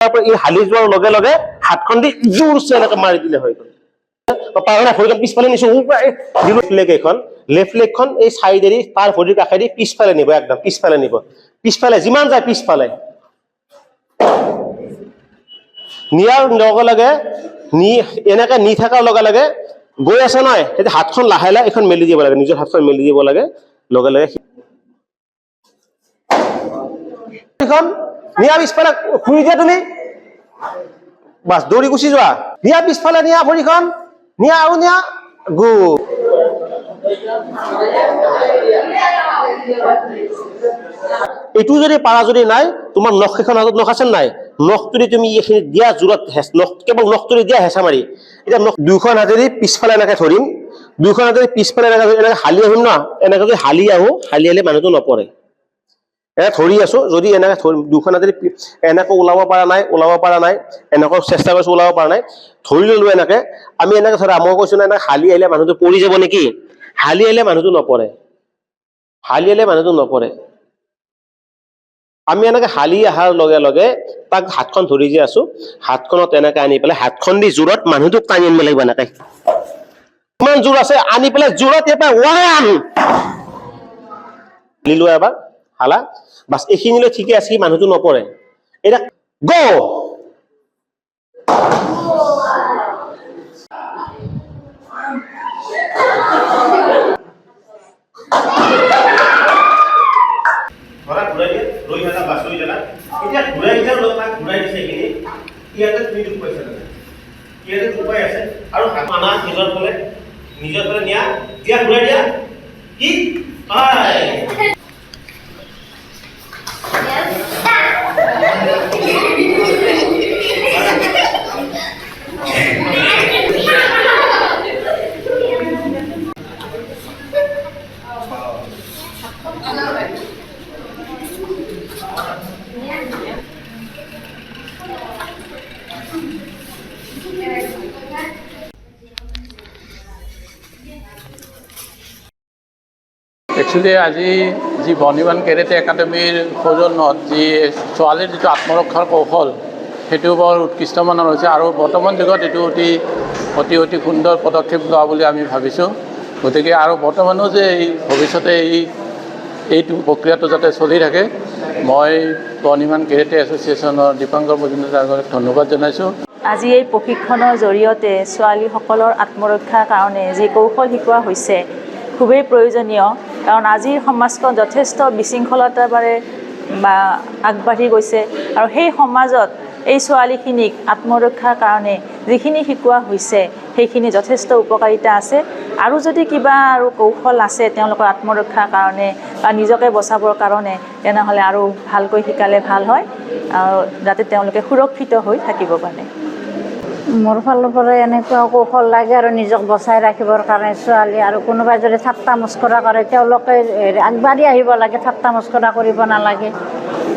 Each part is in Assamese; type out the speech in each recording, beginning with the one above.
এই হালি যোৱাৰ লগে লগে হাতখন দি জোৰছে এনেকে মাৰি দিলে হৈ গ'ল। পাৰনা ভৰিখন পিছফালে নিছো লেফ্ট লেগখন এই চাইডেদি তাৰ ভৰিৰ কাষেদি পিছফালে নিব, একদম পিছফালে নিব, পিছফালে যিমান যায় পিছফালে নিয়াৰ লগে লগে এনেকে নি থকাৰ লগে লগে গৈ আছে নহয়, তেতিয়া হাতখন লাহে লাহে এখন মেলি দিব লাগে, নিজৰ হাতখন মেলি দিব লাগে, লগে লগে নিয়া পিছফালে ঘূৰি দিয়া তুমি, বাছ দৌৰি গুচি যোৱা, নিয়া পিছফালে নিয়া ভৰিখন, নিয়া আৰু নিয়া গু। এইটো যদি পাৰা যদি নাই, তোমাৰ নখ কেইখন হাতত নখ আছে নাই, নখটোৰে তুমি এইখিনি দিয়া জোৰত কেৱল নখটোৰে দিয়া হেঁচা মাৰি, এতিয়া নখ দুইখন হাতেদি পিছফালে এনেকে ধৰিম, দুইখন হাতেদি পিছফালে এনেকে হালি আহিম ন, এনেকে যদি হালি আহো, হালি আহিলে মানুহটো নপৰে। এনে ধৰি আছো, যদি এনেকে দুখন হাতেদি এনেকে ওলাব পৰা নাই, এনেকৈ চেষ্টা কৰিছো ওলাব পৰা নাই, ধৰি ললো এনেকে, আমি এনেকে ধৰা মই কৈছো না এনেকে হালি আহিলে মানুহটো পৰি যাব নেকি, হালি আহিলে মানুহটো নপৰে, হালি আহিলে মানুহটো নপৰে। আমি এনেকে হালি অহাৰ লগে লগে তাক হাতখন ধৰি যে আছো, হাতখনত এনেকে আনি পেলাই হাতখন দি জোৰত মানুহটোক টানি আনিব লাগিব, এনেকে কিমান জোৰ আছে আনি পেলাই জোৰত এবাৰ ওৱান হালি লোৱা, এবাৰ হালা, বাছ এইখিনিলৈ ঠিকে আছে, মানুহটো নপৰে। এতিয়া গো নিজৰ ফালে নিয়া, দিয়া ঘূৰাই দিয়া, কি একচুৱেলি আজি যি বৰ্নিমান কেৰেটে একাডেমীৰ সৌজন্যত যি ছোৱালীৰ যিটো আত্মৰক্ষাৰ কৌশল, সেইটো বৰ উৎকৃষ্টমানৰ হৈছে আৰু বৰ্তমান যুগত এইটো অতি সুন্দৰ পদক্ষেপ লোৱা বুলি আমি ভাবিছোঁ। গতিকে আৰু বৰ্তমানো যে এই ভৱিষ্যতে এইটো প্ৰক্ৰিয়াটো যাতে চলি থাকে, মই বৰ্নিমান কেৰেটে এছ'চিয়েশ্যনৰ দীপাংকৰ মজুমদাৰক ধন্যবাদ জনাইছোঁ। আজি এই প্ৰশিক্ষণৰ জৰিয়তে ছোৱালীসকলৰ আত্মৰক্ষাৰ কাৰণে যি কৌশল শিকোৱা হৈছে খুবেই প্ৰয়োজনীয়, কাৰণ আজিৰ সমাজখন যথেষ্ট বিশৃংখলতাৰ বাবে আগবাঢ়ি গৈছে আৰু সেই সমাজত এই ছোৱালীখিনিক আত্মৰক্ষাৰ কাৰণে যিখিনি শিকোৱা হৈছে সেইখিনি যথেষ্ট উপকাৰিতা আছে। আৰু যদি কিবা আৰু কৌশল আছে তেওঁলোকৰ আত্মৰক্ষাৰ কাৰণে বা নিজকে বচাবৰ কাৰণে, তেনেহ'লে আৰু ভালকৈ শিকালে ভাল হয়, আৰু যাতে তেওঁলোকে সুৰক্ষিত হৈ থাকিব পাৰে। মোৰ ফালৰ পৰা এনেকুৱা কৌশল লাগে আৰু নিজক বচাই ৰাখিবৰ কাৰণে ছোৱালী, আৰু কোনোবাই যদি ঠাট্টা মস্কৰা কৰে তেওঁলোকে আগবাঢ়ি আহিব লাগে, ঠাট্টা মস্কৰা কৰিব নালাগে।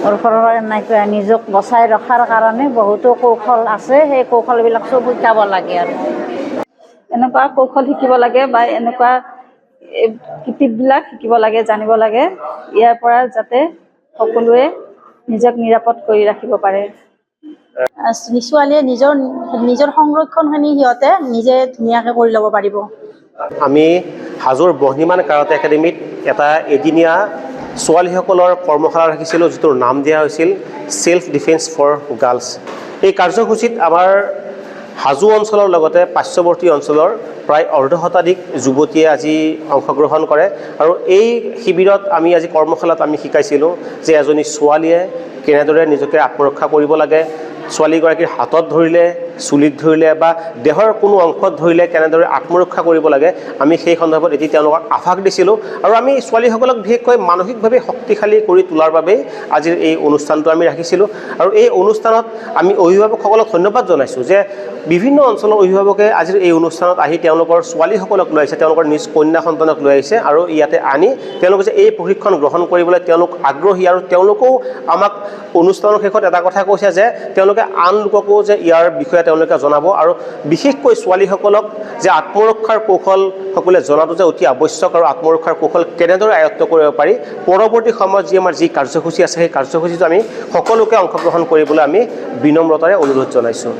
মোৰ ফালৰ পৰা এনেকুৱা নিজক বচাই ৰখাৰ কাৰণে বহুতো কৌশল আছে, সেই কৌশলবিলাক চব শিকাব লাগে আৰু এনেকুৱা কৌশল শিকিব লাগে বা এনেকুৱা কিটিপবিলাক শিকিব লাগে, জানিব লাগে, ইয়াৰ পৰা যাতে সকলোৱে নিজক নিৰাপদ কৰি ৰাখিব পাৰে। ছোৱালীয়ে নিজৰ সংৰক্ষণখিনি সিহঁতে নিজে ধুনীয়াকৈ কৰি ল'ব পাৰিব। আমি হাজোৰ বৰ্নিমান কাৰাটে একাডেমীত এটা এদিনীয়া ছোৱালীসকলৰ কৰ্মশালা ৰাখিছিলোঁ, যিটোৰ নাম দিয়া হৈছিল ছেল্ফ ডিফেন্স ফৰ গাৰ্লছ। এই কাৰ্যসূচীত আমাৰ হাজো অঞ্চলৰ লগতে পাৰ্শ্বৱৰ্তী অঞ্চলৰ প্ৰায় অৰ্ধশতাধিক যুৱতীয়ে আজি অংশগ্ৰহণ কৰে, আৰু এই শিবিৰত আমি আজি কৰ্মশালাত আমি শিকাইছিলোঁ যে এজনী ছোৱালীয়ে কেনেদৰে নিজকে আত্মৰক্ষা কৰিব লাগে, ছোৱালীগৰাকীৰ হাতত ধৰিলে, চুলিত ধৰিলে বা দেহৰ কোনো অংশত ধৰিলে কেনেদৰে আত্মৰক্ষা কৰিব লাগে, আমি সেই সন্দৰ্ভত এটি তেওঁলোকক আভাস দিছিলোঁ। আৰু আমি ছোৱালীসকলক বিশেষকৈ মানসিকভাৱে শক্তিশালী কৰি তোলাৰ বাবেই আজিৰ এই অনুষ্ঠানটো আমি ৰাখিছিলোঁ। আৰু এই অনুষ্ঠানত আমি অভিভাৱকসকলক ধন্যবাদ জনাইছোঁ যে বিভিন্ন অঞ্চলৰ অভিভাৱকে আজিৰ এই অনুষ্ঠানত আহি তেওঁলোকৰ ছোৱালীসকলক লৈ আহিছে, তেওঁলোকৰ নিজ কন্যা সন্তানক লৈ আহিছে, আৰু ইয়াতে আনি তেওঁলোকে যে এই প্ৰশিক্ষণ গ্ৰহণ কৰিবলৈ তেওঁলোক আগ্ৰহী, আৰু তেওঁলোকেও আমাক অনুষ্ঠানৰ শেষত এটা কথা কৈছে যে তেওঁলোকে আন লোককো যে ইয়াৰ বিষয়ে তেওঁলোকে জনাব আৰু বিশেষকৈ ছোৱালীসকলক যে আত্মৰক্ষাৰ কৌশল সকলে জনাটো যে অতি আৱশ্যক আৰু আত্মৰক্ষাৰ কৌশল কেনেদৰে আয়ত্ব কৰিব পাৰি পৰৱৰ্তী সময়ত আমাৰ যি কাৰ্যসূচী আছে সেই কাৰ্যসূচীটো আমি সকলোকে অংশগ্ৰহণ কৰিবলৈ আমি বিনম্ৰতাৰে অনুৰোধ জনাইছোঁ।